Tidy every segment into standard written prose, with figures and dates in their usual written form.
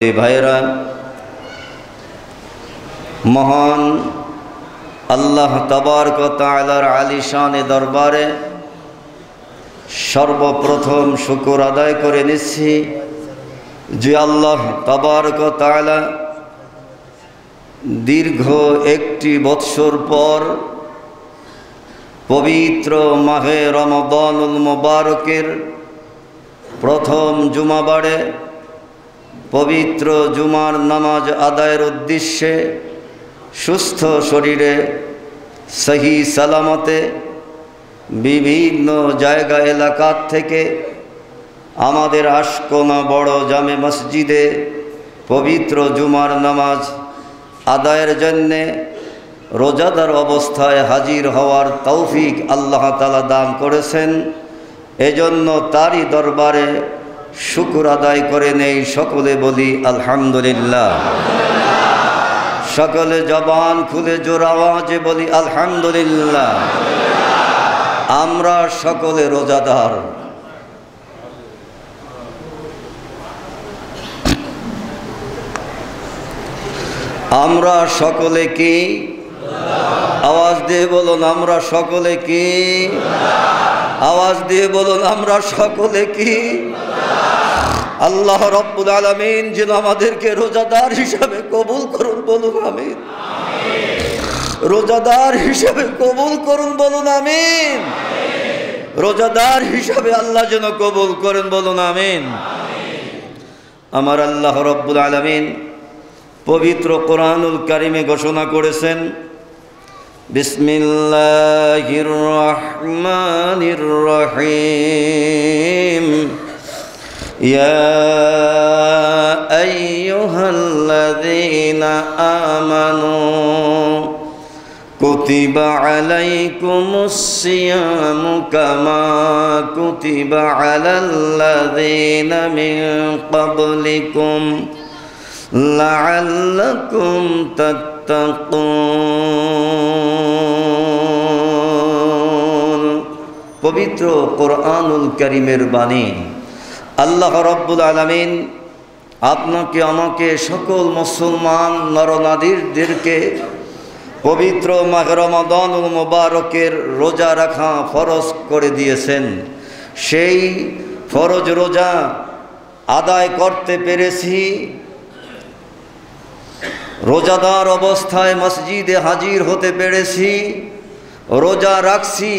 ভাইরা, মহান আল্লাহ তাবারক ওয়া তাআলার আলিশানে দরবারে সর্বপ্রথম শুকর আদায় করে নিচ্ছি যে আল্লাহ তাবারক ওয়া তাআলা দীর্ঘ একটি বৎসর পর পবিত্র মাহে রমাদানুল মুবারকের প্রথম জুমাবারে পবিত্র জুমার নামাজ আদায়ের উদ্দেশ্যে সুস্থ শরীরে সহি সালামতে বিভিন্ন জায়গা এলাকা থেকে আমাদের আশকোনা বড় জামে মসজিদে পবিত্র জুমার নামাজ আদায়ের জন্যে রোজাদার অবস্থায় হাজির হওয়ার তৌফিক আল্লাহ তাআলা দান করেছেন। এজন্য তারই দরবারে শুকর আদায় করে নেই। সকলে বলি আলহামদুলিল্লাহ। সকলে জবান খুলে জোর আওয়াজে বলি আলহামদুলিল্লাহ। আমরা সকলে রোজাদার। আমরা সকলে কি? আওয়াজ দিয়ে বলুন আমরা সকলে কি? আওয়াজ দিয়ে বলুন আমরা সকলে কি? আল্লাহ রাব্বুল আলামিন যেন আমাদেরকে রোজাদার হিসাবে কবুল করুন, বলুন আমিন। রোজাদার হিসাবে কবুল করুন, বলুন আমিন। রোজাদার হিসাবে আল্লাহ যেন কবুল করেন, বলুন আমিন। আমার আল্লাহ রাব্বুল আলামিন পবিত্র কোরআনুল কারিমে ঘোষণা করেছেন, বিসমিল্লাহির রহমানির রহিম, ইয়া আইয়ুহাল্লাযীনা আমানু কুতিবা আলাইকুমুস সিয়ামু কামা কুতিবা আলাল্লাযীনা মিন ক্বাবলিকুম লাআল্লাকুম তাত্তাকুন। পবিত্র কোরআনুল কারীমের বাণী। আল্লাহ রাব্বুল আলামিন আপনাকে আমাকে সকল মুসলমান নরনারীদেরকে পবিত্র মাহে রমাদানুল মুবারকের রোজা রাখা ফরজ করে দিয়েছেন। সেই ফরজ রোজা আদায় করতে পেরেছি, রোজাদার অবস্থায় মসজিদে হাজির হতে পেরেছি, রোজা রাখছি।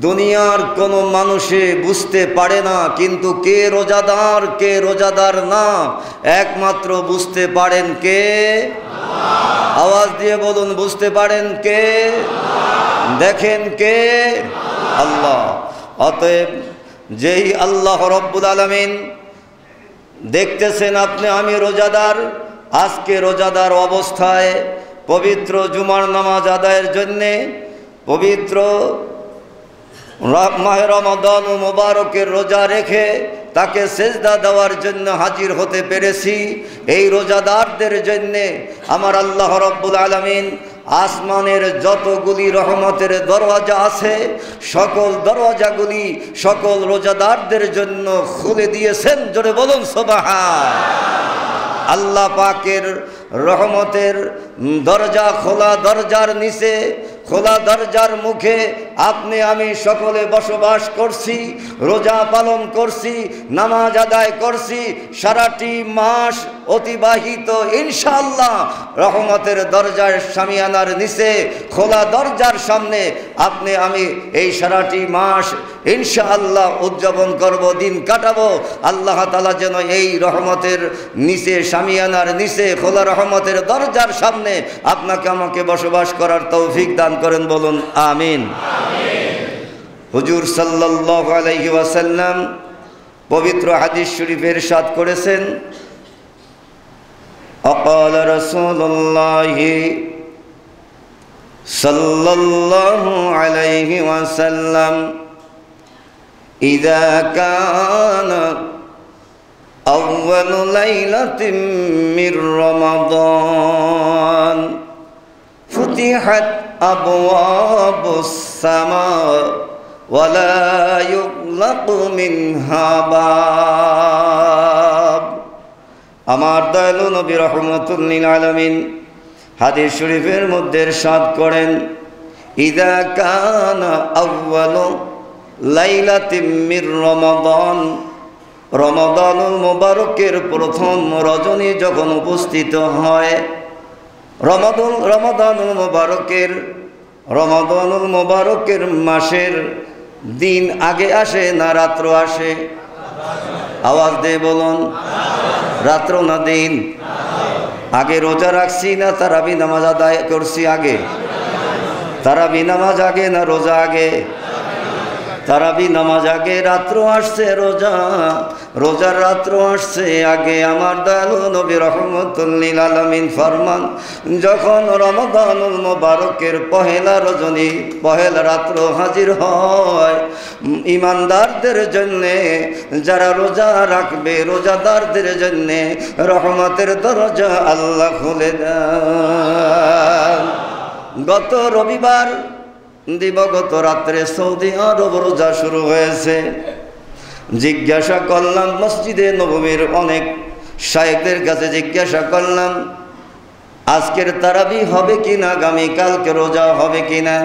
দুনিয়ার কোনো মানুষে বুঝতে পারে না, কিন্তু কে রোজাদার কে রোজাদার না একমাত্র বুঝতে পারেন কে? আওয়াজ দিয়ে বলুন, বুঝতে পারেন কে? দেখেন কে? আল্লাহ। অতএব যেই আল্লাহ রাব্বুল আলামিন দেখতেছেন আপনি আমি রোজাদার, আজকে রোজাদার অবস্থায় পবিত্র জুমার নামাজ আদায়ের জন্যে পবিত্র মাহে রমাদান মুবারকের রোজা রেখে তাকে সেজদা দেওয়ার জন্য হাজির হতে পেরেছি। এই রোজাদারদের জন্যে আমার আল্লাহ রাব্বুল আলামিন আসমানের যতগুলি রহমতের দরওয়াজা আছে সকল দরওয়াজাগুলি সকল রোজাদারদের জন্য খুলে দিয়েছেন। জোরে বলুন সুবহান। আল্লাহ পাকের রহমতের দরজা খোলা, দরজার নিচে খোলা দরজার মুখে আপনি আমি সকলে বসবাস করছি, রোজা পালন করছি, নামাজ আদায় করছি। সারাটি মাস অতিবাহিত ইনশাআল্লাহ রহমতের দরজার শামিয়ানার নিচে খোলা দরজার সামনে আপনি আমি এই সারাটি মাস ইনশাআল্লাহ উদযাপন করব, দিন কাটাবো। আল্লাহ তাআলা যেন এই রহমতের নিচে শামিয়ানার নিচে খোলা রহমতের দরজার সামনে আপনাকে আমাকে বসবাস করার তৌফিক দান করেন, বলুন আমিন। হুজুর সাল্লাল্লাহু আলাইহি ওয়াসাল্লাম পবিত্র হাদিস শরীফে ইরশাদ করেছেন, আকাল রাসূলুল্লাহ সাল্লাল্লাহু আলাইহি ওয়াসাল্লাম, ইযা কানা আউয়ালু লাইলাতিন মির রমাদান ফুতিহাত আবওয়াবুস সামা ওয়ালা ইউগলাকু মিনহা বাব। আমার দয়ালু নবী রাহমাতুল লিল আলামিন হাদিস শরীফের মধ্যে ইরশাদ করেন, ইযা কানা আউয়ালু লাইলাতিন মির রমাদান, রমাদানুল মুবারকের প্রথম রজনী যখন উপস্থিত হয়, রমাদানুল মুবারকের মাসের দিন আগে আসে না রাত্র আসে? আওয়াজ দিয়ে বলুন, রাত্র না দিন? আগে রোজা রাখছি না তারাবি নামাজ আদায় করছি? আগে তারাবি নামাজ আগে না রোজা আগে? তারাবি নামাজ আগে, রাত্র আসছে রোজার রাত্র আসছে আগে। আমার দয়ালু নবী রাহমাতুল লিল আলামিন ফরমান, যখন রমাদানুল মুবারকের পহেলা রজনী পহেলা রাত্র হাজির হয়, ইমানদারদের জন্যে, যারা রোজা রাখবে রোজাদারদের জন্যে রহমতের দরজা আল্লাহ খুলে দেন। গত রবিবার দিবগত রাত্রে সৌদি আরব রোজা শুরু হয়েছে। জিজ্ঞাসা করলাম, মসজিদে নববীর অনেক শায়েখদের কাছে জিজ্ঞাসা করলাম, আজকের তারাবি হবে কিনা, আগামীকালকে রোজা হবে কিনা?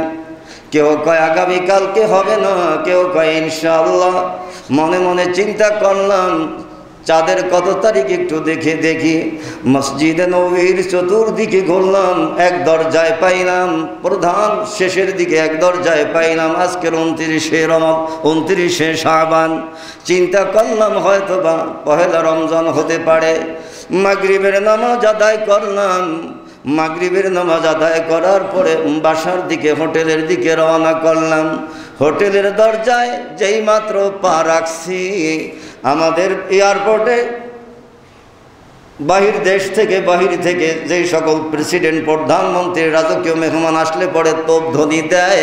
কেউ কয় আগামীকালকে হবে না, কেউ কয় ইনশাআল্লাহ। মনে মনে চিন্তা করলাম, চাঁদের কত তারিখ একটু দেখি। মসজিদে নববীর চতুর্দিকে ঘুরলাম, এক দরজায় পাইলাম, প্রধান শেষের দিকে এক দরজায় পাইলাম আজকের 29শে শাবান। চিন্তা করলাম হয়তো বা পহেলা রমজান হতে পারে। মাগরিবের নামাজ আদায় করলাম। মাগরিবের নামাজ আদায় করার পরে বাসার দিকে, হোটেলের দিকে রওনা করলাম। হোটেলের দরজায় যেই মাত্র পা রাখছি, আমাদের এয়ারপোর্টে বাহির থেকে যেই সকল প্রেসিডেন্ট, প্রধানমন্ত্রী, রাজকীয় মেহমান আসলে পরে তোপ ধ্বনি দেয়,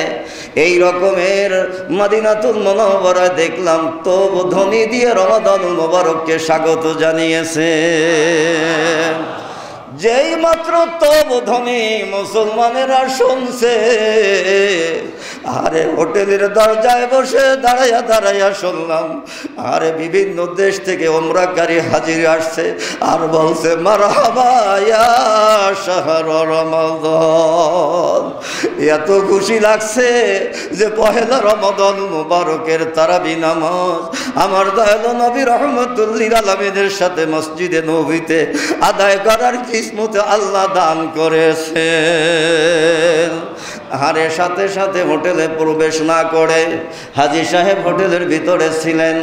এই রকমের মদিনাতুল মুনাওয়ারায় দেখলাম তোপ ধ্বনি দিয়ে রমাদানুল মুবারককে স্বাগত জানিয়েছে। যেই মাত্র তোপ ধ্বনি মুসলমানেরা শুনছে, আরে হোটেলের দরজায় বসে দাঁড়াইয়া শুনলাম, আরে বিভিন্ন দেশ থেকে ওমরাকারী হাজির আসছে, আর বলছে মারহাবা ইয়া শাহর রমাদান। এত খুশি লাগছে যে পহেলা রমাদান মুবারকের তারাবি নামাজ আমার দয়ালু নবী রাহমাতুল লিল আলামিনের সাথে মসজিদে নববীতে আদায় করার কিসমত আল্লাহ দান করেছেন। আরে সাথে সাথে হোটেলে প্রবেশ না করে, হাজী সাহেব হোটেলের ভিতরে ছিলেন,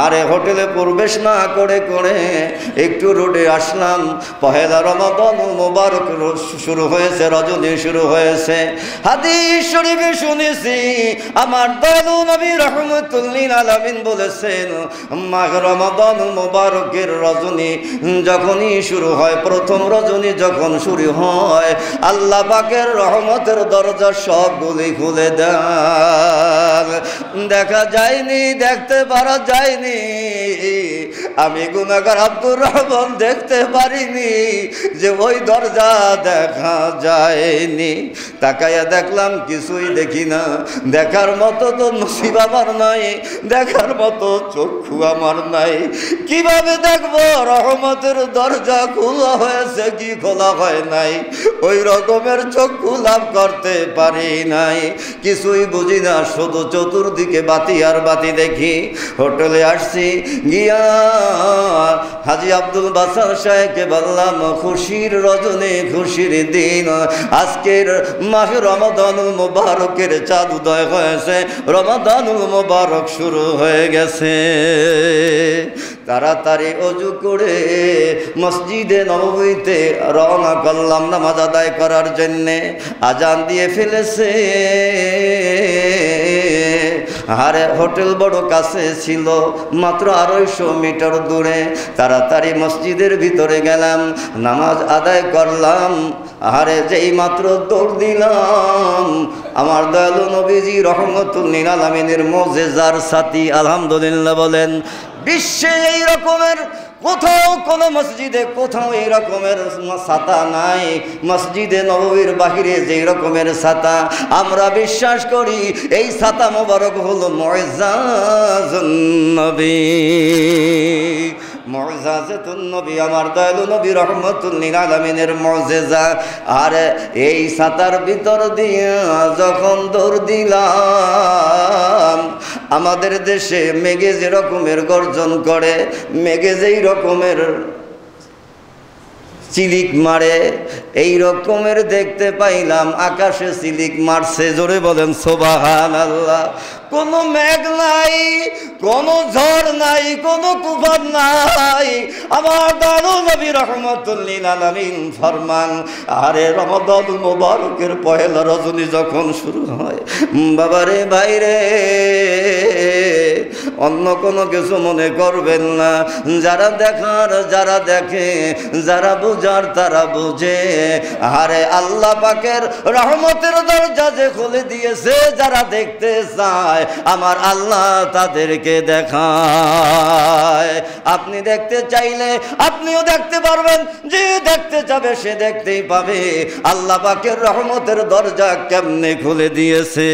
আরে হোটেলে প্রবেশ না করে একটু রোডে আসলাম। পহেলা রমাদানুল মুবারক শুরু হয়েছে, রজনী শুরু হয়েছে। হাদিস শরীফে শুনেছি আমার দয়ালু নবী রাহমাতুল লিল আলামিন বলেছেন, মাহ রমাদানুল মুবারকের রজনী যখনই শুরু হয়, প্রথম রজনী যখন শুরু হয়, আল্লাহ পাকের রহমতের দরজা সবগুলি খুলে দেন। দেখা যায়নি, দেখতে পারা যায়নি, আমি গুনাহগার আব্দুর রহমান দেখতে পারিনি যে ওই দরজা দেখা যায়নি। তাকাইয়া দেখলাম কিছুই দেখি না। দেখার মতো তো নসিব আমার নাই, দেখার মতো চক্ষু আমার নাই। কিভাবে দেখবো রহমতের দরজা খোলা হয়েছে কি খোলা হয় নাই? ওই রকমের চক্ষু লাভ করতে পারি নাই, কিছুই বুঝি না, শুধু চতুর্দিকে বাতি আর বাতি দেখি। হোটেলে আসছি, গিয়া হাজী আব্দুল বাসার সাহেবকে বললাম, খুশির রজনী, খুশির দিন, আজকের মাহে রমাদানুল মুবারকের চাঁদ উদয় হয়েছে, রমাদানুল মুবারক শুরু হয়ে গেছে। তাড়াতাড়ি অজু করে মসজিদে নববীতে রওনা করলাম নামাজ আদায় করার জন্যে। আজান দিয়ে ফেলেছে, আরে হোটেল বড় কাছে ছিল, মাত্র 250 মিটার দূরে। তাড়াতাড়ি মসজিদের ভিতরে গেলাম, নামাজ আদায় করলাম। আরে যেই মাত্র দৌড় দিলাম, আমার দয়ালু নবীজি রাহমাতুল লিল আলামিনের মুজিজার সাথী, আলহামদুলিল্লাহ বলেন। বিশ্বে এই রকমের কোথাও কোনো মসজিদে কোথাও এই রকমের ছাতা নাই। মসজিদে নববীর বাহিরে যেই রকমের ছাতা, আমরা বিশ্বাস করি এই ছাতা মোবারক হলো মুইজ্জাতুন নবী। মুআজিজাতুন নবী আমার দয়ালু নবী রাহমাতুল লিল আলামিনের মুআজিজা। আর এই ছাতার ভিতর দিয়ে যখন দৌড় দিলাম, আমাদের দেশে মেঘে যে রকমের গর্জন করে, মেঘে যেই রকমের চিলিক মারে, এই রকমের দেখতে পাইলাম আকাশে চিলিক মারছে। জোরে বলেন সুবহানাল্লাহ। কোনো মেঘ নাই, কোনো ঝড় নাই, কোনো তুফান নাই। আমার দয়ালু নবী রাহমাতুল লিল আলামিন ফরমান, আরে রমাদান মুবারকের পহেলা রজনী যখন শুরু হয়, বাবারে ভাইরে, অন্য কোনো কিছু মনে করবেন না। যারা দেখার যারা দেখে, যারা বুঝার তারা বুঝে। আরে আল্লাহ পাকের রহমতের দরজা যে খুলে দিয়েছে, যারা দেখতে চায় আমার আল্লাহ তাদেরকে দেখায়। আপনি দেখতে চাইলে আপনিও দেখতে পারবেন, যে দেখতে চাবে সে দেখতেই পাবে। আল্লাহ পাকের রহমতের দরজা কেমনে খুলে দিয়েছে,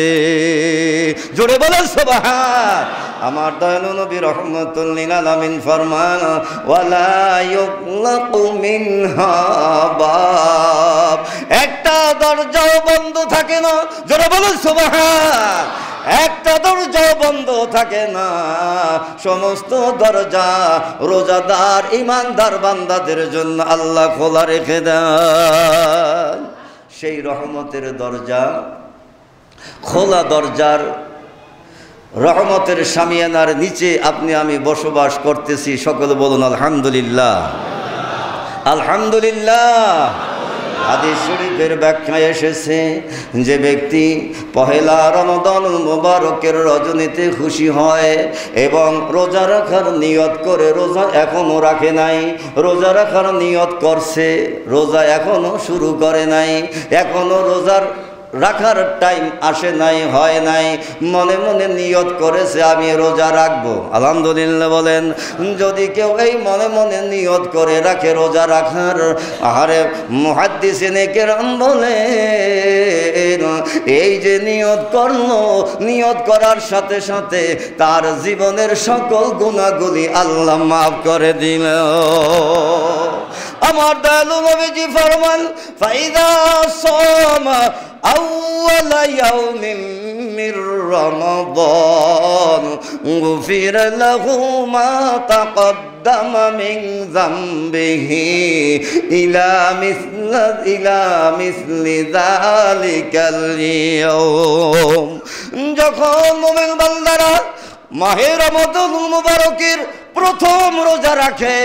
জোরে বলেন সুবহান। আমার দয়ালু নবী রাহমাতুল লিল আলামিন ফরমান, ওয়ালা ইউগলাকু মিনহা বাব, একটা দরজাও বন্ধ থাকে না। জোরে বলেন সুবহান। একটা দরজাও বন্ধ থাকে না, সমস্ত দরজা রোজাদার ইমানদার বান্দাদের জন্য আল্লাহ খোলা রেখে দেন। সেই রহমতের দরজা, খোলা দরজার রহমতের শামিয়ানার নিচে আপনি আমি বসবাস করতেছি। সকলে বলুন আলহামদুলিল্লাহ, আলহামদুলিল্লাহ। হাদিস শরীফের ব্যাখ্যায় এসেছে, যে ব্যক্তি পহেলা রমাদান মুবারকের রজনীতে খুশি হয় এবং রোজা রাখার নিয়ত করে, রোজা এখনো রাখে নাই, রোজা রাখার নিয়ত করছে, রোজা এখনো শুরু করে নাই, এখনো রোজার রাখার টাইম আসে নাই, হয় নাই, মনে মনে নিয়ত করেছে আমি রোজা রাখবো, আলহামদুলিল্লাহ বলেন। যদি কেউ এই মনে মনে নিয়ত করে রাখে রোজা রাখার, আরে মুহাদ্দিসিনে কেরাম বলেন, এই যে নিয়ত করলো, নিয়ত করার সাথে সাথে তার জীবনের সকল গুনাহগুলি আল্লাহ মাফ করে দিল। আমার দয়ালু নবীজি ফরমান, ফাইদা সামা আউয়ালা ইয়াউমিন মির রমাদান গুফিরা লাহু মা তাকদ্দামা মিন যামবিহি ইলা মিসলি যালিকাল ইয়াউম। যখন মুমিন বান্দারা মাহে রমাদান মুবারকের প্রথম রোজা রাখে,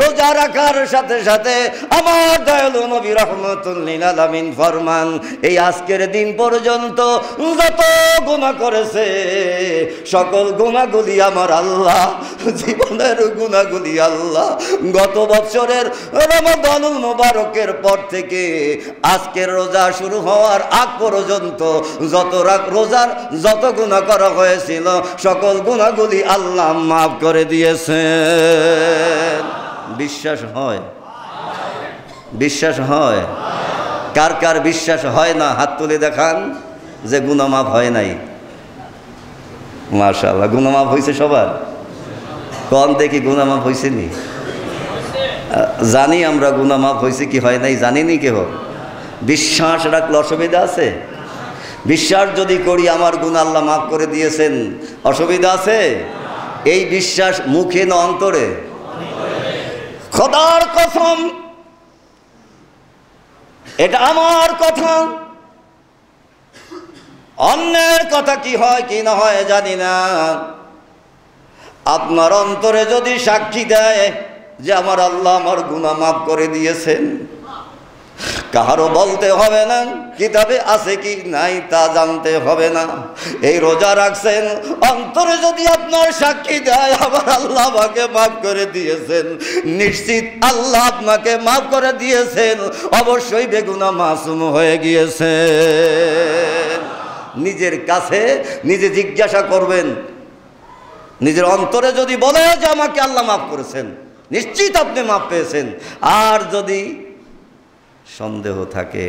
রোজা রাখার সাথে সাথে আমার দয়ালু নবী রাহমাতুল লিল আলামিন ফরমান, এই আজকের দিন পর্যন্ত যত গুনাহ করেছে সকল গুনাহগুলি আমার আল্লাহ, জীবনের গুনাহগুলি আল্লাহ গত বছরের রমাদানুল মুবারকের পর থেকে আজকের রোজা শুরু হওয়ার আগ পর্যন্ত যত রোজার যত গুনাহ করা হয়েছিল সকল গুনাহগুলি আল্লাহ মাফ করে দিয়েছে। বিশ্বাস হয়? বিশ্বাস হয়? কার কার বিশ্বাস হয় না হাত তুলে দেখান যে গুনাহ মাফ হয় নাই। মাশাআল্লাহ, গুনাহ মাফ হয়েছে সবার। কোন দেখি গুনাহ মাফ হয়েছে নি? জানি আমরা গুনাহ মাফ হয়েছে কি হয় নাই জানিনি কেহ। বিশ্বাস রাখলে অসুবিধা আছে? বিশ্বাস যদি করি আমার গুনাহ আল্লাহ মাফ করে দিয়েছেন, অসুবিধা আছে? এই বিশ্বাস মুখে না অন্তরে? খোদার কসম, এটা আমার কথা, অন্যের কথা কি হয় কি না হয় জানি না। আপনার অন্তরে যদি সাক্ষী দেয় যে আমার আল্লাহ আমার গুনাহ মাফ করে দিয়েছেন, কাহারও বলতে হবে না, কিতাবে আছে কি নাই তা জানতে হবে না। এই রোজা রাখছেন, অন্তরে যদি আপনার সাক্ষী দেয় আমার আল্লাহ আমাকে মাফ করে দিয়েছেন, নিশ্চিত আল্লাহ আপনাকে মাফ করে দিয়েছেন, অবশ্যই বেগুনাহ মাসুম হয়ে গিয়েছেন। নিজের কাছে নিজে জিজ্ঞাসা করবেন, নিজের অন্তরে যদি বলে যে আমাকে আল্লাহ মাফ করেছেন, নিশ্চিত আপনি মাফ পেয়েছেন। আর যদি সন্দেহ থাকে,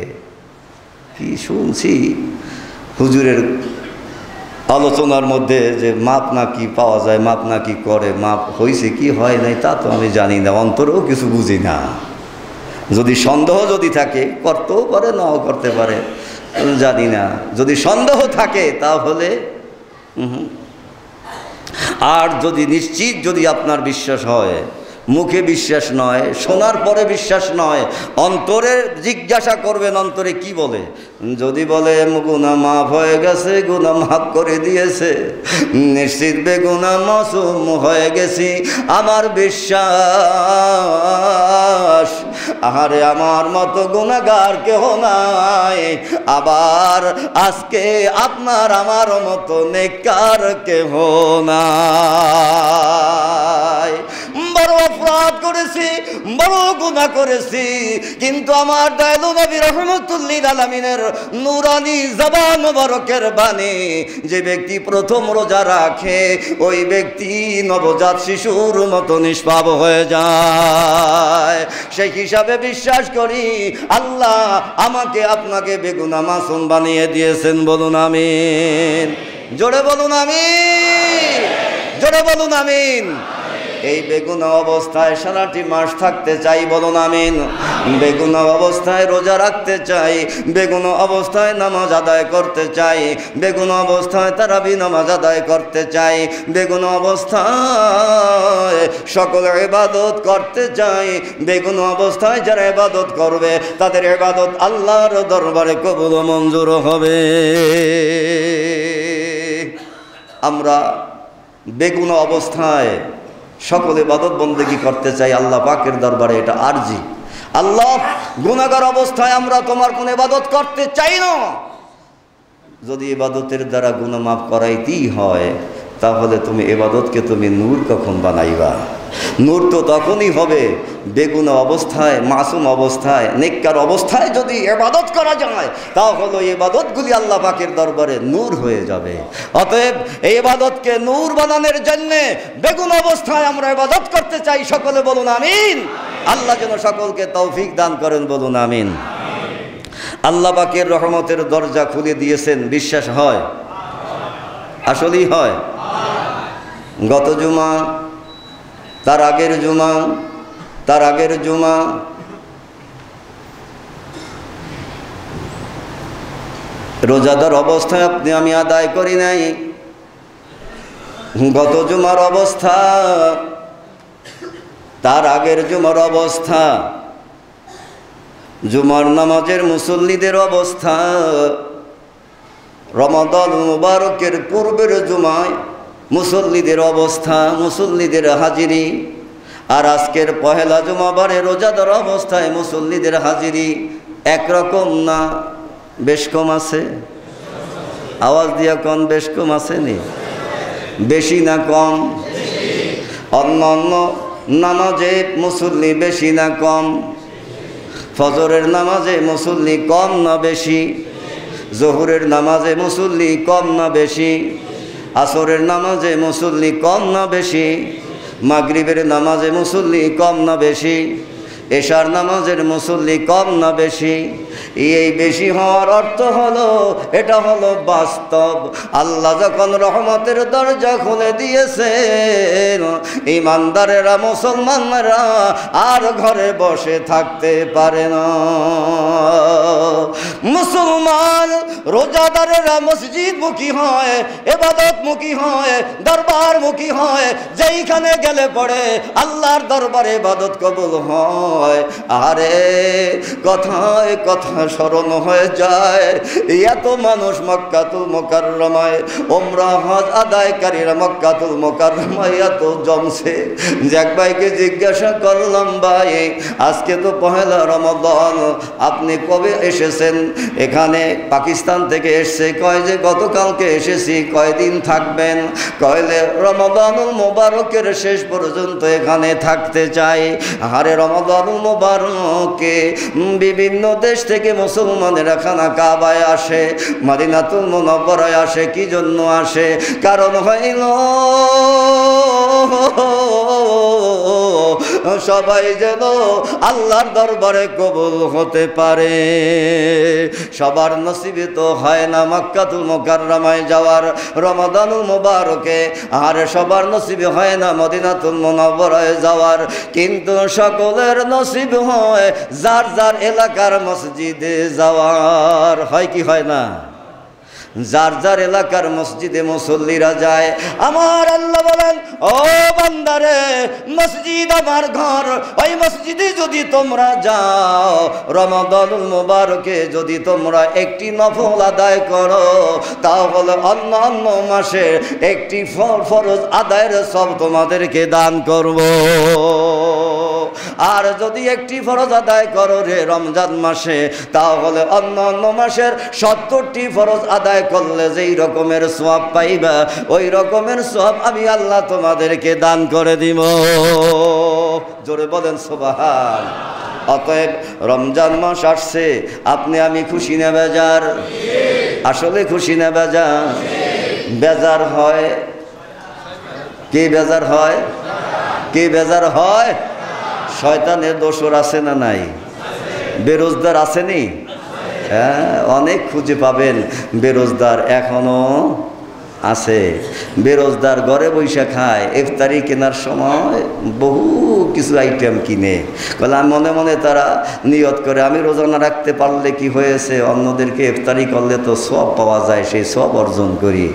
কি শুনছি হুজুরের আলোচনার মধ্যে যে মাপ নাকি পাওয়া যায়, মাপ নাকি করে, মাপ হয়েছে কি হয় নাই তা তো আমি জানি না, অন্তরেও কিছু বুঝি না। যদি সন্দেহ যদি থাকে, করতেও পারে নাও করতে পারে, জানি না। যদি সন্দেহ থাকে তাহলে আর যদি নিশ্চিত যদি আপনার বিশ্বাস হয়, মুখে বিশ্বাস নয়, শোনার পরে বিশ্বাস নয়, অন্তরে জিজ্ঞাসা করবেন অন্তরে কি বলে। যদি বলে গুনাহ মাফ হয়ে গেছে, গুনাহ মাফ করে দিয়েছে, নিশ্চিত বেগুনাহ মাসুম হয়ে গেছি, আমার বিশ্বাস আহারে আমার মতো গুনাহগার কেহ নাই, আবার আজকে আপনার আমার মতো নেককার কেহ নাই। বড় অপরাধ করেছি, বড় গুনাহ করেছি, কিন্তু আমার দয়ালু নবী রাহমাতুল্লিল আলামিনের নূরানি জবান মোবারকের বাণী, যে ব্যক্তি প্রথম রোজা রাখে ওই ব্যক্তি নবজাত শিশুর মতো নিষ্পাপ হয়ে যায়। সেই হিসাবে বিশ্বাস করি আল্লাহ আমাকে আপনাকে বেগুনাহ মাসুম বানিয়ে দিয়েছেন। বলুন আমিন। জোরে বলুন আমিন, জোরে বলুন আমিন। এই বেগুনাহ অবস্থায় সারাটি মাস থাকতে চাই, বলুন আমিন। বেগুনাহ অবস্থায় রোজা রাখতে চাই, বেগুনাহ অবস্থায় নামাজ আদায় করতে চাই, বেগুনাহ অবস্থায় তারাবি নামাজ আদায় করতে চাই, বেগুনাহ অবস্থায় সকল ইবাদত করতে চাই। বেগুনাহ অবস্থায় যারা ইবাদত করবে তাদের ইবাদত আল্লাহর দরবারে কবুল ও মঞ্জুর হবে। আমরা বেগুনাহ অবস্থায় সকল ইবাদত বন্দেগী করতে চাই আল্লাহ পাকের দরবারে, এটা আরজি। আল্লাহ, গুনাহগার অবস্থায় আমরা তোমার কোন ইবাদত করতে চাই না। যদি ইবাদতের দ্বারা গুনাহ মাফ করাইতেই হয় তাহলে তুমি ইবাদতকে তুমি নূর কখন বানাইবা? নূর তো তখনই হবে বেগুনাহ অবস্থায়, মাসুম অবস্থায়, নেককার অবস্থায় যদি ইবাদত করা যায় তাহলে ইবাদতগুলি আল্লাহ পাকের দরবারে নূর হয়ে যাবে। অতএব এই ইবাদতকে নূর বানানোর জন্য বেগুনাহ অবস্থায় আমরা ইবাদত করতে চাই। সকলে বলুন আমিন। আল্লাহ যেন সকলকে তৌফিক দান করেন, বলুন আমিন। আল্লাহ পাকের রহমতের দরজা খুলে দিয়েছেন, বিশ্বাস হয়? আসলেই হয়। গত জুমা, তার আগের জুমা, তার আগের জুমা রোজাদার অবস্থায় আপনি আমি আদায় করি নাই। গত জুমার অবস্থা, তার আগের জুমার অবস্থা, জুমার নামাজের মুসল্লিদের অবস্থা, রমাদান মুবারকের পূর্বের জুমায় মুসল্লিদের অবস্থা, মুসল্লিদের হাজিরি, আর আজকের পহেলা জুমাবারে রোজাদার অবস্থায় মুসল্লিদের হাজিরি একরকম না? বেশ কম আছে? আওয়াজ দিয়া কোন বেশ কম আছে নি? বেশি না কম? অন্য অন্য নামাজে মুসল্লি বেশি না কম? ফজরের নামাজে মুসল্লি কম না বেশি? জোহরের নামাজে মুসল্লি কম না বেশি? আসরের নামাজে মুসল্লি কম না বেশি? মাগরিবের নামাজে মুসল্লি কম না বেশি? এশার নামাজের মুসল্লি কম না বেশি? এই বেশি হওয়ার অর্থ হলো, এটা হলো বাস্তব। আল্লাহ যখন রহমতের দরজা খুলে দিয়েছেন, ইমানদারেরা, মুসলমানরা আর ঘরে বসে থাকতে পারে না। মুসলমান রোজাদারেরা মসজিদ মুখী হয়, ইবাদত মুখী হয়, দরবার মুখী হয়, যেইখানে গেলে পড়ে আল্লাহর দরবারে ইবাদত কবুল হয়। আরে কথায় কথা স্মরণ হয়ে যায়, এত মানুষ মক্কাতুল মুকাররমায় ওমরা হজ আদায়কারীরা মক্কাতুল মুকাররমায় এত জমছে যে এক ভাইকে জিজ্ঞাসা করলাম, ভাই আজকে তো পহেলা রমাদান, আপনি কবে এসেছেন এখানে? পাকিস্তান থেকে এসছে। কয় যে গতকালকে এসেছি। কয়দিন থাকবেন? কয়লে রমাদানুল মুবারকের শেষ পর্যন্ত এখানে থাকতে চাই। আরে রমাদানুল মুবারকে বিভিন্ন দেশ থেকে থেকে মুসলমানেরা খানা কাবায় আসে, মদিনাতুল মুনাওয়ারায় আসে। কি জন্য আসে? কারণ হইল সবাই যেন আল্লাহর দরবারে কবুল হতে পারে। সবার নসিবে তো হয় না মক্কাতুল মুকাররমায় যাওয়ার রমাদানুল মুবারকে, আর সবার নসিবে হয় না মদিনাতুল মুনাওয়ারায় যাওয়ার। কিন্তু সকলের নসিব হয় যার যার এলাকার মসজিদে যাওয়ার। হয় কি হয় না? যার যার এলাকার মসজিদে মুসল্লিরা যায়। আমার আল্লাহ বলেন, ও বান্দারে, মসজিদ আমার ঘর, ওই মসজিদে যদি তোমরা যাও, রমাদানুল মুবারকে যদি তোমরা একটি নফল আদায় করো, তাহলে অন্য অন্য মাসে একটি ফরজ আদায়ের সব তোমাদেরকে দান করব। আর যদি একটি ফরজ আদায় করো রে রমজান মাসে, তাহলে অন্য অন্য মাসের 70টি ফরজ আদায় করলে যেই রকমের সওয়াব পাইবা, ওই রকমের সওয়াব আমি আল্লাহ তোমাদেরকে দান করে দিব। জোরে বলেন সুবহান। অতএব রমজান মাস আসছে, আপনি আমি খুশি না বেজার? আসলে খুশি না বেজার? বেজার হয় কে? বেজার হয় কে? বেজার হয় শয়তানের দোসর আছে না নাই? বেরোজগার আসেনি? হ্যাঁ, অনেক খুঁজে পাবেন বেরোজগার এখনো আছে। বেরোজগার ঘরে বৈশা খায়, ইফতারি কেনার সময় বহু কিছু আইটেম কিনে। বলে মনে মনে তারা নিয়ত করে, আমি রোজা না রাখতে পারলে কি হয়েছে, অন্যদেরকে ইফতারি করলে তো সওয়াব পাওয়া যায়, সেই সওয়াব অর্জন করি।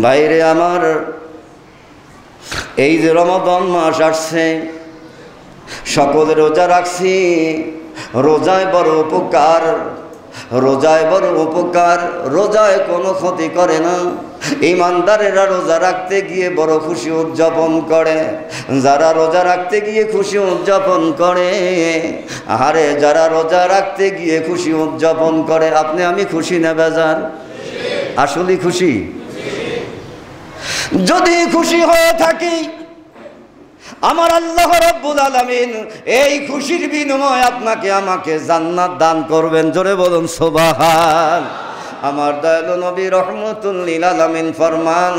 বাইরে আমার, এই যে রমাদান মাস আসছে, সকলে রোজা রাখছি। রোজায় বড় উপকার, রোজায় বড় উপকার। রোজায় কোনো ক্ষতি করে না। ইমানদারেরা রোজা রাখতে গিয়ে বড় খুশি উদযাপন করে। যারা রোজা রাখতে গিয়ে খুশি উদযাপন করে, আরে যারা রোজা রাখতে গিয়ে খুশি উদযাপন করে, আপনি আমি খুশি না বেজার? আসলে খুশি। যদি খুশি হয়ে থাকি, আমার আল্লাহ রাব্বুল আলামিন এই খুশির বিনিময়ে আপনাকে আমাকে জান্নাত দান করবেন। জোরে বলুন সুবহান। আমার দয়ালু নবী রহমাতুল লিল আলামিন ফরমান,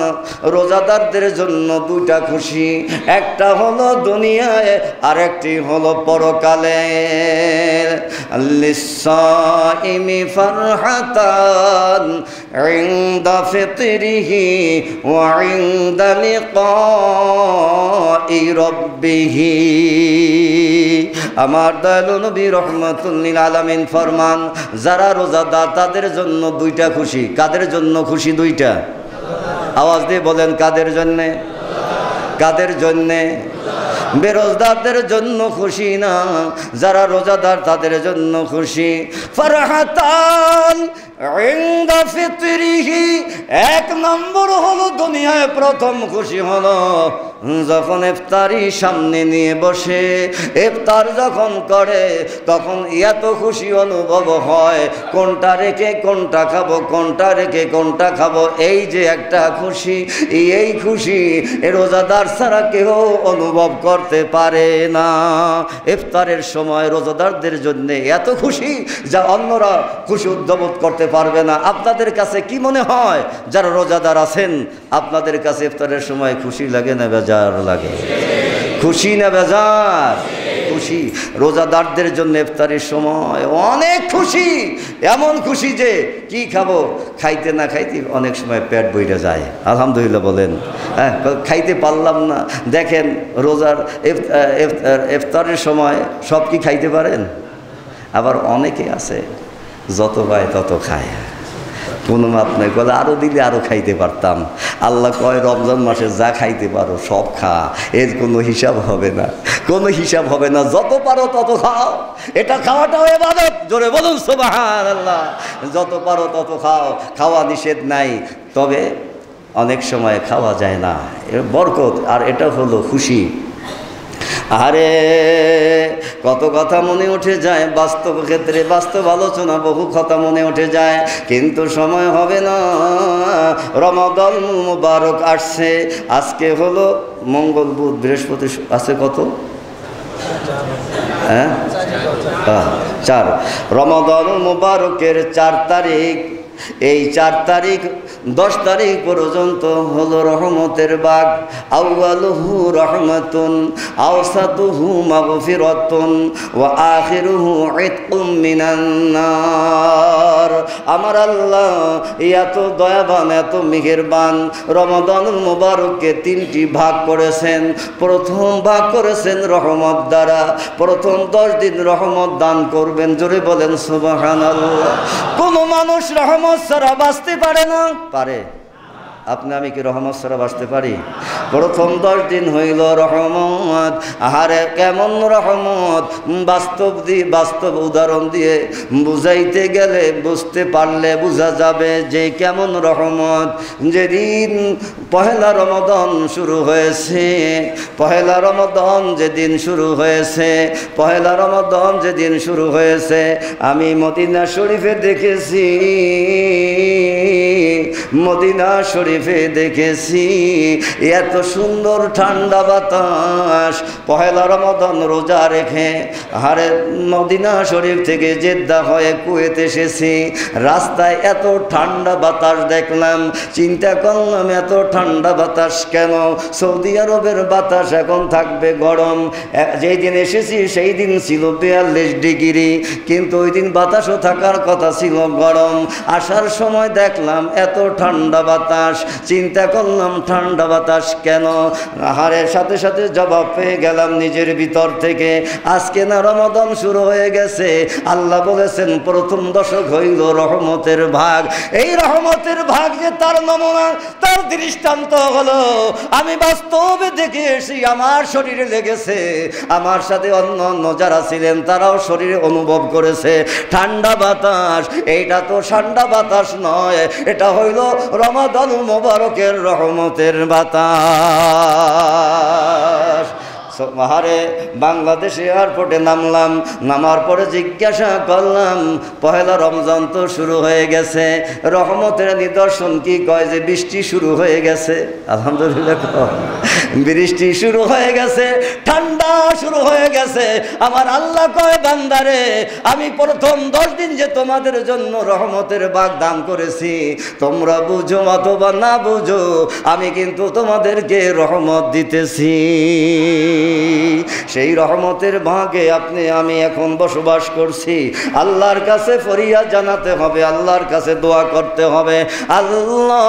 রোজাদারদের জন্য দুইটা খুশি, একটা হলো দুনিয়ায় আর একটি হলো পরকালে। লিসাইমি ফারহাতান ইনদা ফিতরিহি ওয়া ইনদা লিকাই রাব্বিহি। আমার দয়ালু নবী রহমাতুল লিল আলামিন ফরমান, যারা রোজাদার তাদের জন্য দুইটা খুশি। কাদের জন্য খুশি দুইটা? আওয়াজ দিয়ে বলেন, কাদের জন্যে? কাদের জন্যে? বেরোজগারদের জন্য খুশি না, যারা রোজাদার তাদের জন্য খুশি। ফারহাতান ইনদা ফিতরিহি, এক নম্বর হলো দুনিয়ায় প্রথম খুশি হলো যখন ইফতারি সামনে নিয়ে বসে ইফতার যখন করে, তখন এত খুশি অনুভব হয়, কোনটা রেখে কোনটা খাবো, কোনটা রেখে কোনটা খাবো। এই যে একটা খুশি, এই খুশি রোজাদার ছাড়া কেউ অনুভব করতে পারে না। ইফতারের সময় রোজাদারদের জন্য এত খুশি যা অন্যরা খুশি উদ্যাপন করতে পারবে না। আপনাদের কাছে কি মনে হয় যারা রোজাদার আছেন, আপনাদের কাছে ইফতারের সময় খুশি লাগে না বেজার লাগে? খুশি না বেজার? খুশি। রোজাদারদের জন্য ইফতারের সময় অনেক খুশি, এমন খুশি যে কি খাবো, খাইতে না খাইতে অনেক সময় পেট বইরে যায়। আলহামদুলিল্লাহ বলেন। হ্যাঁ, খাইতে পারলাম না। দেখেন রোজার ইফতারের সময় সব কি খাইতে পারেন? আবার অনেকে আছে যত পায় তত খায়, কোনো মাপ নাই, বলে আরও দিলে আরও খাইতে পারতাম। আল্লাহ কয় রমজান মাসে যা খাইতে পারো সব খা, এর কোনো হিসাব হবে না, কোনো হিসাব হবে না, যত পারো তত খাও। এটা খাওয়াটাও ইবাদত। জোরে বলুন সুবহানাল্লাহ। যত পারো তত খাও, খাওয়া নিষেধ নাই, তবে অনেক সময় খাওয়া যায় না, এর বরকত। আর এটা হলো খুশি। আরে কত কথা মনে উঠে যায়, বাস্তব ক্ষেত্রে বাস্তব আলোচনা বহু কথা মনে উঠে যায়, কিন্তু সময় হবে না। রমাদান মুবারক আসছে, আজকে হলো মঙ্গল বুধ বৃহস্পতি, আছে কত? হ্যাঁ 4 রমাদানুল মুবারকের 4 তারিখ, এই 4 তারিখ 10 তারিখ পর্যন্ত হলো রহমতের বাগ। আউয়ালুহু রহমাতুন আওসাতুহু মাগফিরাতুন ওয়া আখিরুহু ইতকুম মিনান নার। আমার আল্লাহ এত দয়াবান, এত মেহেরবান। রমাদানুল মুবারককে 3টি ভাগ করেছেন। প্রথম ভাগ করেছেন রহমত দ্বারা। প্রথম 10 দিন রহমত দান করবেন, জোরে বলেন সুবহানাল্লাহ। কোন মানুষ রহমত ছাড়া বাঁচতে পারে না? পারে? আপনি আমি কি রহমত ছাড়া বাঁচতে পারি? প্রথম 10 দিন হইল রহমত। আহারে কেমন রহমত! বাস্তব উদাহরণ দিয়ে বুঝাইতে গেলে, বুঝতে পারলে বোঝা যাবে যে কেমন রহমত। যেদিন পহেলা রমাদান শুরু হয়েছে, পহেলা রমাদান যেদিন শুরু হয়েছে, পহেলা রমাদান যেদিন শুরু হয়েছে, আমি মদিনা শরীফে দেখেছি, মদিনা শরীফে দেখেছি এত সুন্দর ঠান্ডা বাতাস। পহেলা রমাদান রোজা রেখে আরে মদিনা শরীফ থেকে জেদ্দা হয়ে কুয়েত এসেছি, রাস্তায় এত ঠান্ডা বাতাস দেখলাম। চিন্তা করলাম এত ঠান্ডা বাতাস কেন? সৌদি আরবের বাতাস এখন থাকবে গরম। যেই দিন এসেছি সেই দিন ছিল 42 ডিগ্রি, কিন্তু ওই দিন বাতাসও থাকার কথা ছিল গরম। আসার সময় দেখলাম এত ঠান্ডা বাতাস। চিন্তা করলাম ঠান্ডা বাতাস কেন? আহারের সাথে সাথে জবাব পেয়ে গেলাম নিজের ভিতর থেকে, আজকে না রমাদান শুরু হয়ে গেছে, আল্লাহ বলেছেন প্রথম দশক হইল রহমতের ভাগ। এই রহমতের ভাগ যে তার নমুনা, তার দৃষ্টান্ত হলো আমি বাস্তবে দেখে এসে আমার শরীরে লেগেছে, আমার সাথে অন্য অন্য যারা ছিলেন তারাও শরীরে অনুভব করেছে ঠান্ডা বাতাস। এইটা তো ঠান্ডা বাতাস নয়, এটা হইল রমাদান মুবারকের রহমতের বাতাস। আহারে বাংলাদেশে এয়ারপোর্টে নামলাম, নামার পরে জিজ্ঞাসা করলাম পহেলা রমজান তো শুরু হয়ে গেছে, রহমতের নিদর্শন কি? কয় যে বৃষ্টি শুরু হয়ে গেছে। আলহামদুলিল্লাহ, বৃষ্টি শুরু হয়ে গেছে, ঠান্ডা শুরু হয়ে গেছে। আমার আল্লাহ কয় বান্দারে, আমি প্রথম 10 দিন যে তোমাদের জন্য রহমতের বাগ দান করেছি, তোমরা বুঝো অথবা না বুঝো, আমি কিন্তু তোমাদেরকে রহমত দিতেছি। সেই রহমতের ভাগে আপনি আমি এখন বসবাস করছি। আল্লাহর কাছে ফরিয়াদ জানাতে হবে, আল্লাহর কাছে দোয়া করতে হবে, আল্লাহ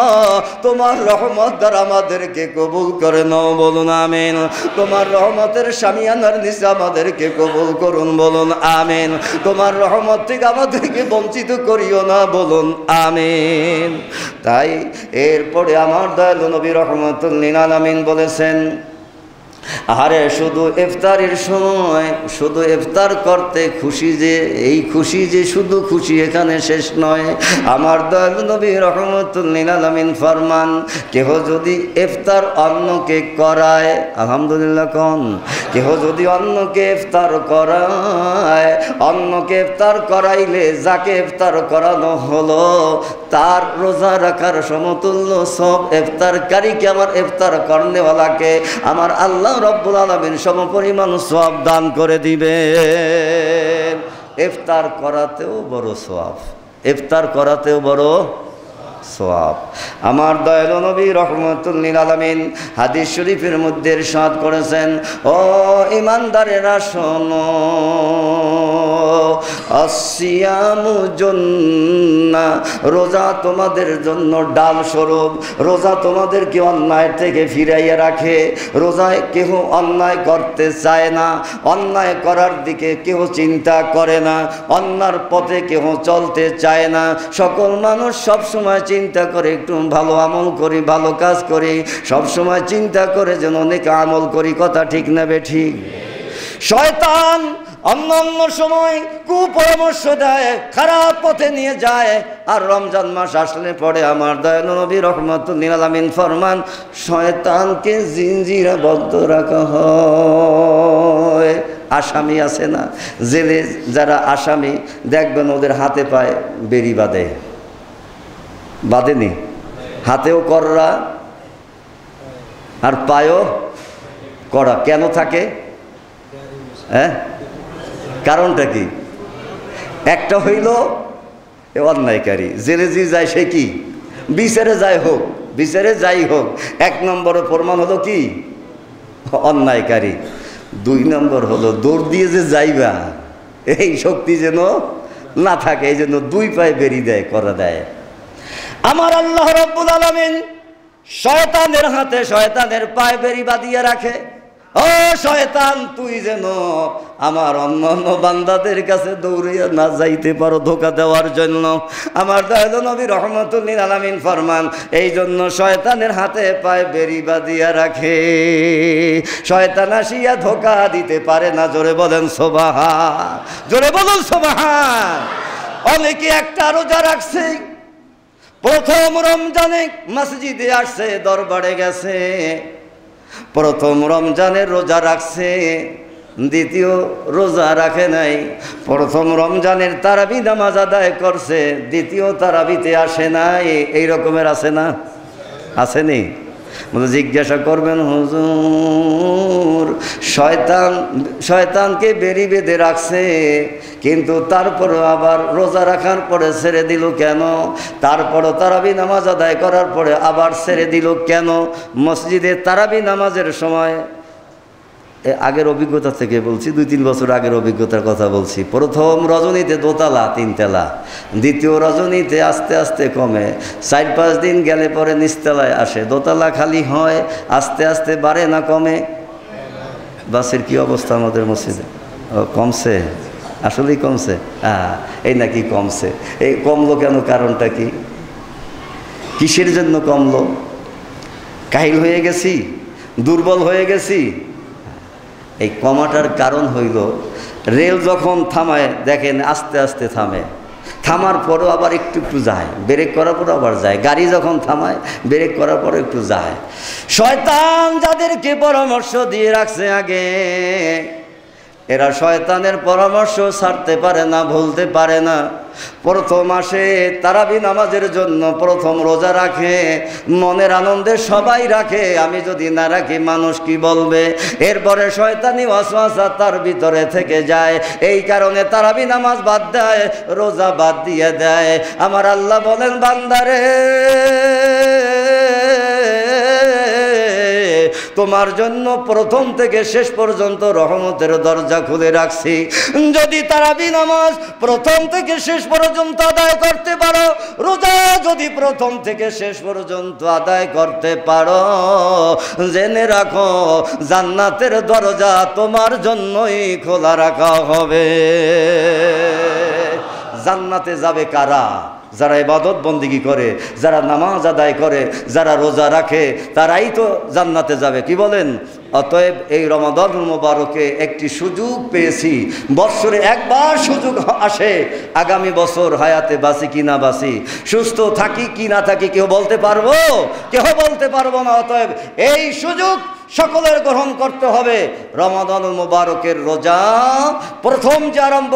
তোমার রহমত দ্বারা আমাদেরকে কবুল করে নাও, বলুন আমিন। তোমার রহমতের শামিয়ানার নিচে আমাদেরকে কবুল করুন, বলুন আমিন। তোমার রহমত থেকে আমাদেরকে বঞ্চিত করিও না, বলুন আমিন। তাই এরপরে আমার দয়ালু নবী রাহমাতুল লিল আলামিন বলেছেন, আরে শুধু ইফতারের সময় শুধু ইফতার করতে খুশি, যে এই খুশি যে শুধু খুশি এখানে শেষ নয়। আমার দয়ালু নবী রাহমাতুল লিল আলামিন ফরমান, কেহ যদি ইফতার অন্যকে করায়, আলহামদুলিল্লাহ কোন, কেহ যদি অন্যকে ইফতার করায়, অন্যকে ইফতার করাইলে যাকে ইফতার করানো হলো তার রোজা রাখার সমতুল্য সব ইফতারকারীকে, আমার ইফতার করনেওয়ালাকে আমার আল্লাহ রব্বুল আলামিন সমপরিমাণ সওয়াব দান করে দিবেন। ইফতার করাতেও বড় সওয়াব, ইফতার করাতেও বড় সওয়াব। আমার দয়ালু নবী রাহমাতুল লিল আলামিন হাদিস শরীফের মধ্যে ইরশাদ করেছেন, ও ঈমানদারেরা শোনো, আসিয়ামু জান্নাহ, রোজা তোমাদের জন্য ডাল স্বরূপ। রোজা তোমাদেরকে অন্যায় থেকে ফিরাইয়া রাখে। রোজায় কেহ অন্যায় করতে চায় না, অন্যায় করার দিকে কেহ চিন্তা করে না, অন্যার পথে কেহ চলতে চায় না। সকল মানুষ সব সময় চিন্তা করে একটু ভালো আমল করি, ভালো কাজ করি, সব সময় চিন্তা করে যেন অনেক আমল করি। কথা ঠিক না বেঠিক? শয়তান অন্য অন্য সময় কুপরামর্শ দেয়, খারাপ পথে নিয়ে যায়, আর রমজান মাস আসলে পরে আমার দয়ালু নবী রাহমাতুল লিল আলামিন ফরমান, শয়তানকে জিঞ্জিরাবদ্ধ রাখা হয়। আসামি আছে না জেলে, যারা আসামি দেখবেন ওদের হাতে পায়ে বেড়ি বাঁধে, বাঁধেনি? হাতেও কররা আর পায়েও করা। কেন থাকে? হ্যাঁ, কারণটা কি? একটা হইল অন্যায়কারী, জেলে যে যায় সে কি বিচারে যায় হোক, বিচারে যাই হোক। 1 নম্বরে প্রমাণ হলো কি অন্যায়কারী। 2 নম্বর হলো দৌড় দিয়ে যে যাইবা এই শক্তি যেন না থাকে, এই জন্য 2 পায়ে বেরিয়ে দেয় করা দেয়। আমার আল্লাহ রাব্বুল আলামিন শয়তানের হাতে শয়তানের পায়ে বেরি বাঁধিয়ে রাখে। ও শয়তান, তুই যেন আমার অন্যান্য বান্দাদের কাছে দৌড়িয়ে না যাইতে পারো ধোঁকা দেওয়ার জন্য। আমার দয়াল নবী রাহমাতুল লিল আলামিন ফরমান, এই জন্য শয়তানের হাতে পায়ে বেরি বাঁধিয়ে রাখে, শয়তান আসিয়া ধোঁকা দিতে পারে না। জোরে বলেন সুবহান, জোরে বলুন সুবহান। অনেকে একটা রোজা রাখছে, প্রথম রমজানে মসজিদে আসছে, দরবারে গেছে, প্রথম রমজানের রোজা রাখছে, দ্বিতীয় রোজা রাখে নাই। প্রথম রমজানের তারাবি নামাজ আদায় করছে, দ্বিতীয় তারাবিতে আসে নাই। এই রকমের আছে না? আসেনি? জিজ্ঞাসা করবেন, হুজুর শয়তানকে বেরি বেঁধে রাখছে, কিন্তু তারপর আবার রোজা রাখার পরে ছেড়ে দিল কেন? তারপরও তারাবি নামাজ আদায় করার পরে আবার ছেড়ে দিল কেন? মসজিদে তারাবি নামাজের সময়, আগের অভিজ্ঞতা থেকে বলছি, 2-3 বছর আগের অভিজ্ঞতার কথা বলছি। প্রথম রজনীতে 2 তালা 3 তালা, দ্বিতীয় রজনীতে আস্তে আস্তে কমে, 4-5 দিন গেলে পরে নিচতলায় আসে, 2 তালা খালি হয়, আস্তে আস্তে বাড়ে না কমে? বাসের কি অবস্থা আমাদের মসজিদে? কমছে, আসলেই কমছে। এই নাকি কমছে। এই কমলো কেন? কারণটা কি? কিসের জন্য কমলো? কাহিল হয়ে গেছি, দুর্বল হয়ে গেছি? এই কমাটার কারণ হইল, রেল যখন থামায় দেখেন আস্তে আস্তে থামে, থামার পরও আবার একটু একটু যায়, ব্রেক করার পর আবার যায়। গাড়ি যখন থামায় ব্রেক করার পর একটু যায়। শয়তান যাদেরকে পরামর্শ দিয়ে রাখছে আগে, এরা শয়তানের পরামর্শ ছাড়তে পারে না, ভুলতে পারে না। প্রথম আসে তারাবি নামাজের জন্য, প্রথম রোজা রাখে, মনের আনন্দে সবাই রাখে, আমি যদি না রাখি মানুষ কি বলবে? এরপরে শয়তানি ওয়াসওয়াসা তার ভিতরে থেকে যায়, এই কারণে তারাবি নামাজ বাদ দেয়, রোজা বাদ দিয়ে দেয়। আমার আল্লাহ বলেন, বান্দারে তোমার জন্য প্রথম থেকে শেষ পর্যন্ত রহমতের দরজা খুলে রাখছি। যদি তারাবি নামাজ প্রথম থেকে শেষ পর্যন্ত আদায় করতে পারো, রোজা যদি প্রথম থেকে শেষ পর্যন্ত আদায় করতে পারো, জেনে রাখো জান্নাতের দরজা তোমার জন্যই খোলা রাখা হবে। জান্নাতে যাবে কারা? যারা ইবাদত বন্দেগী করে, যারা নামাজ আদায় করে, যারা রোজা রাখে, তারাই তো জান্নাতে যাবে। কি বলেন? অতএব এই রমাদানুল মুবারকে একটি সুযোগ পেয়েছি, বৎসরে একবার সুযোগ আসে, আগামী বছর হায়াতে বাঁচি কি না বাঁচি, সুস্থ থাকি কি না থাকি কেউ বলতে পারবো? কেউ বলতে পারবো না। অতএব এই সুযোগ সকলের গ্রহণ করতে হবে। রমাদানুল মুবারকের রোজা প্রথম যে আরম্ভ